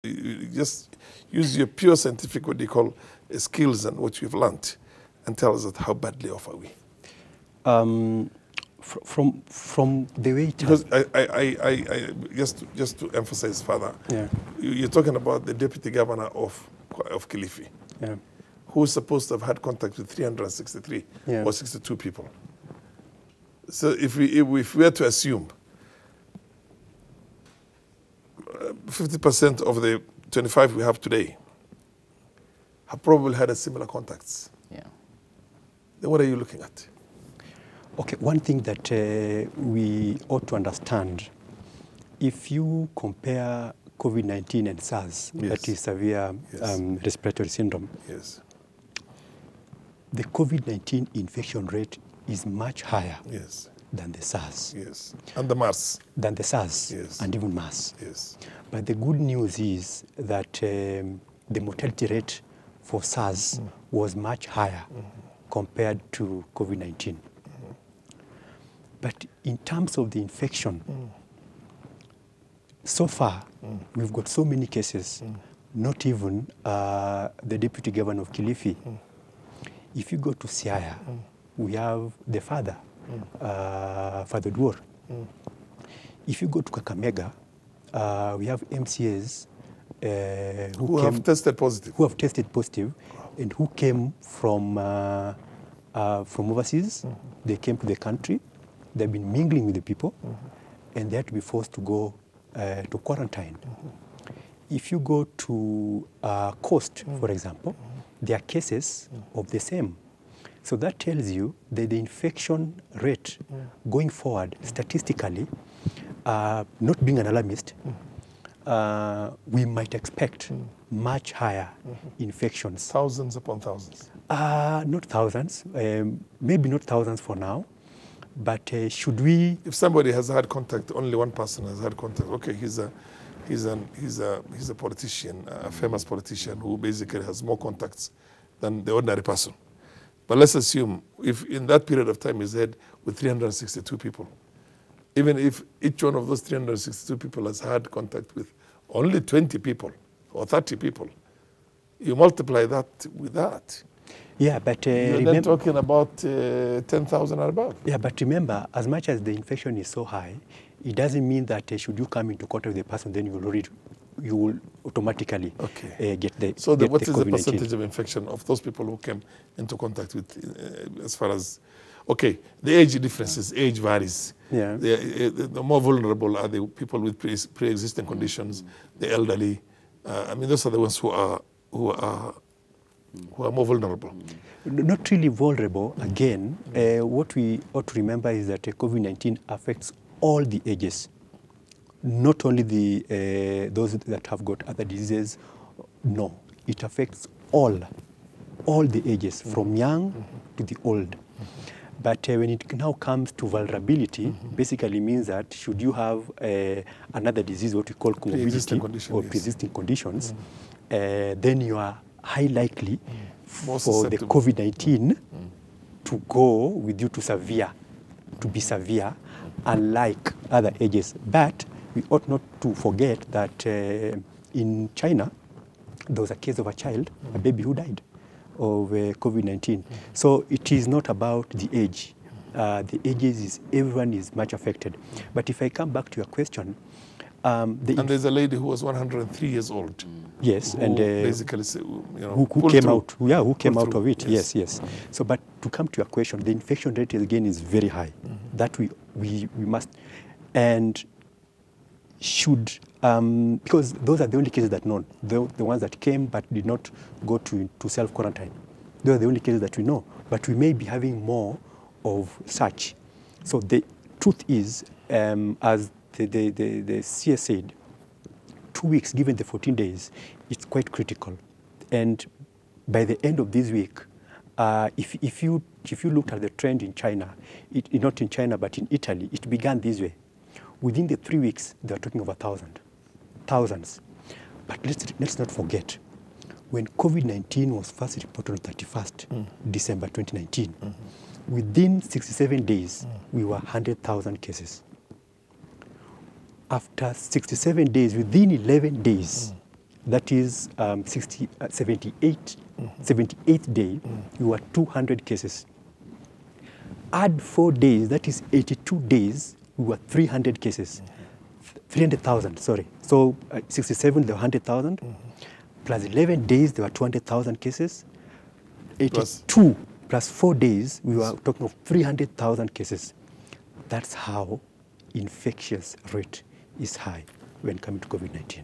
You just use your pure scientific, what they call skills and what you've learned, and tell us that how badly off are we? From the way it because I just to emphasize further, yeah. You're talking about the deputy governor of Kilifi, Yeah. who's supposed to have had contact with 363 Yeah. or 62 people. So if we were to assume 50% of the 25 we have today have probably had a similar contacts, Yeah. then what are you looking at? Okay, one thing that we ought to understand, if you compare COVID-19 and SARS, Yes. that is severe Yes. Respiratory syndrome, Yes. the COVID-19 infection rate is much higher Yes. than the SARS. Yes. And the mass. Than the SARS Yes. and even MERS. Yes. But the good news is that the mortality rate for SARS was much higher compared to COVID-19. But in terms of the infection, so far, we've got so many cases, not even the deputy governor of Kilifi. If you go to Siaya, we have the father, Father Duor. If you go to Kakamega, we have MCAs who have tested positive. Who have tested positive and who came from overseas. They came to the country. They've been mingling with the people, and they had to be forced to go to quarantine. If you go to Coast, for example, there are cases of the same. So that tells you that the infection rate going forward, statistically, not being an alarmist, we might expect much higher infections. Thousands upon thousands. Not thousands, maybe not thousands for now. But should we? If somebody has had contact, only one person has had contact. Okay, he's a politician, a famous politician who basically has more contacts than the ordinary person. But let's assume if in that period of time he's had with 362 people, even if each one of those 362 people has had contact with only 20 people or 30 people, you multiply that with that. Yeah, but you're then talking about 10,000 or above. Yeah, but remember, as much as the infection is so high, it doesn't mean that should you come into contact with the person, then you will automatically get the So get what the is the COVID-19. percentage of infection of those people who came into contact with, as far as, okay, the age differences, age varies. Yeah. The more vulnerable are the people with pre-existing conditions, the elderly. I mean, those are the ones who are more vulnerable. Not really vulnerable. Again, what we ought to remember is that COVID-19 affects all the ages, not only those that have got other diseases. No, it affects all the ages, from young to the old. But when it now comes to vulnerability, basically means that should you have another disease, what we call comorbidity or pre-existing conditions, then you are high likely for the COVID-19 to go with you to be severe, unlike other ages. But we ought not to forget that in China, there was a case of a child, a baby who died of COVID-19. So it is not about the age. The ages everyone is much affected. But if I come back to your question, and there's a lady who was 103 years old. Yes, and basically, who came out? Yeah, who came out of it? Yes. So, but to come to your question, the infection rate again is very high. That we must, and should because those are the only cases that know, the ones that came but did not go to self-quarantine. Those are the only cases that we know. But we may be having more of such. So the truth is, as the CS said, 2 weeks, given the 14 days, it's quite critical. And by the end of this week, if you looked at the trend in China, not in China but in Italy, it began this way. Within the 3 weeks, they are talking of thousands. But let's not forget, when COVID-19 was first reported on 31st December 2019, within 67 days, we were 100,000 cases. After 67 days, within 11 days, that is 78th day, we were 200 cases. Add 4 days, that is 82 days, we were 300 cases. 300,000, sorry. So 67, there were 100,000. Plus 11 days, there were 200,000 cases. 82 plus 4 days, we were talking of 300,000 cases. That's how infectious rate is high when coming to COVID-19.